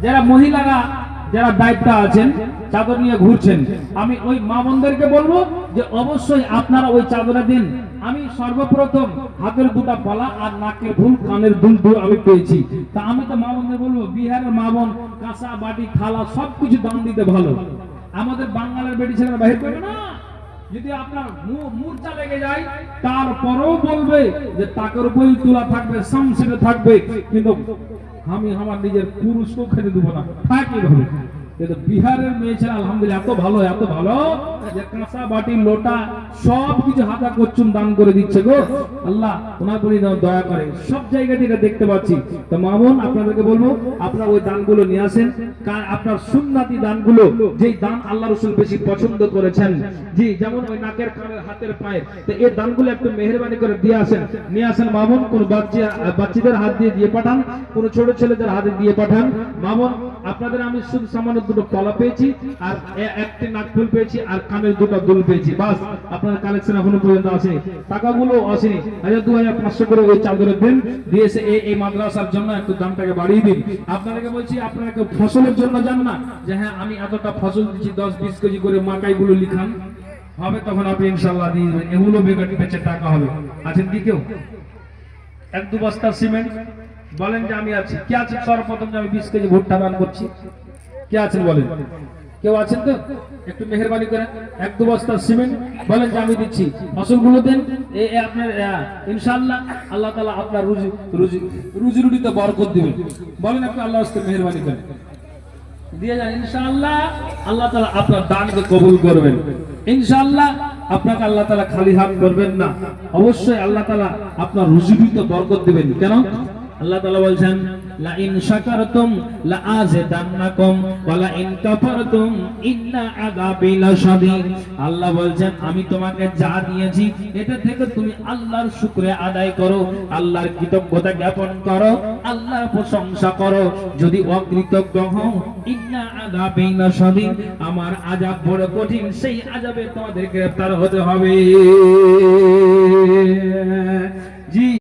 যারা মহিলারা যারা দায়িত্ব আছেন চাদর নিয়ে ঘুরছেন, আমি ওই মা বোনদেরকে বলবো যে অবশ্যই আপনারা ওই চাদরটা দিন। আমি সর্বপ্রথম হাতের দুটা পলা আর নাকের ফুল কানের দুল আমি পেয়েছি, তা আমি তো মা বোনদের বলবো বিহারের মা বোন কাঁচা বাটি থালা সবকিছু দাম দিতে ভালো, আমাদের বাঙালির বেটি ছেলেরা বাহির করবে না। যদি আপনার মূর্ছা লেগে যায় তারপরেও বলবে যে টাকার উপরই তোলা থাকবে, সামসিতে থাকবে, কিন্তু আমি আমার নিজের পুরুষকেও খেতে দেবো না, থাকি ভাবে। কিন্তু বিহারের মেয়ে ছেলে আলহামদুলিল্লাহ এত ভালো যে কাঁচা বাটি লোটা সব কিছু হাতা করছুন দান করে দিচ্ছে গো। আল্লাহ ওনার প্রতি দয়া করে, সব জায়গা থেকে দেখতে পাচ্ছি। তো মা বোন আপনাদেরকে বলবো আপনারা ওই দানগুলো নিয়ে আসেন, আপনার সুন্নাতি দানগুলো, যেই দান আল্লাহ রাসূল বেশি পছন্দ করেছেন, জি যেমন ওই নাকের কানের হাতের পায়ের, তো এই দানগুলো একটু মেহেরবানি করে দিয়ে আসেন, নিয়ে আসেন মা বোন। কোন বাচ্চাদের হাত দিয়ে পাঠান, কোন ছোট ছেলেদের হাতে দিয়ে পাঠান। মা বোন আপনাদের আমি শুধু সামান্য দুটো পলা পেয়েছি আর একটি নাকফুল পেয়েছি আর কানের দুটো দুল পেয়েছি, বাস। আপনাদের কালেকশন এখনো পর্যন্ত আছে, টাকাগুলো আসেনি। 2500 করে ওই চাদরের দিন দিয়েছে এই মাদ্রাসার জন্য, একটু দামটাকে বাড়িয়ে দিন। আপনাদেরকে বলছি আপনারা কেউ ফসলের জন্য যান না যে হ্যাঁ আমি এতটা ফসল দিচ্ছি 10-20 কেজি করে মাকাইগুলো লিখান হবে, তখন আপনি ইনশাআল্লাহ দিয়ে দেবেন, এগুলো বেচে টাকা হবে। আছেন কি কেউ 1-2 বস্তা সিমেন্ট বলেন যে আমি আছি? কে আছেন সর্বপ্রথম যে আমি 20 কেজি ভুট্টা দান করছি? কে আছেন বলেন? কেউ আছেন তো? একটু মেহেরবানি করেন 1-2 বস্তা সিমেন্ট বলেন যে আমি দিচ্ছি, ফসলগুলো দেন। আপনার ইনশাআল্লাহ আল্লাহ তাআলা আপনার রুজি রুটিতে বরকত দিবেন। বলেন একটু আল্লাহর কাছে মেহেরবানি করেন, দিয়ে যান। ইনশাআল্লাহ আল্লাহ তাআলা আপনার দানকে কবুল করবেন। ইনশাআল্লাহ আপনাকে আল্লাহ তাআলা খালি হাত করবেন না, অবশ্যই আল্লাহ তাআলা আপনার রুজি রুটিতে বরকত দিবেন। কেন আল্লাহ তাআলা বলছেন লা ইন শাকারতুম লা আযিদান্নাকুম ওয়া লা ইন কাফারতুম ইন্না আযাবি লাশাদীদ। আল্লাহ বলছেন আমি তোমাকে যা দিয়েছি এটা থেকে তুমি আল্লাহর শুকরিয়া আদায় করো, আল্লাহর কৃতজ্ঞতা জ্ঞাপন করো, আল্লাহর প্রশংসা করো। যদি অকৃতজ্ঞ হও ইন্না আযাবি লাশাদীদ, আমার আযাব বড় কঠিন, সেই আযাবে তোমাদের গ্রেফতার হতে হবে। জি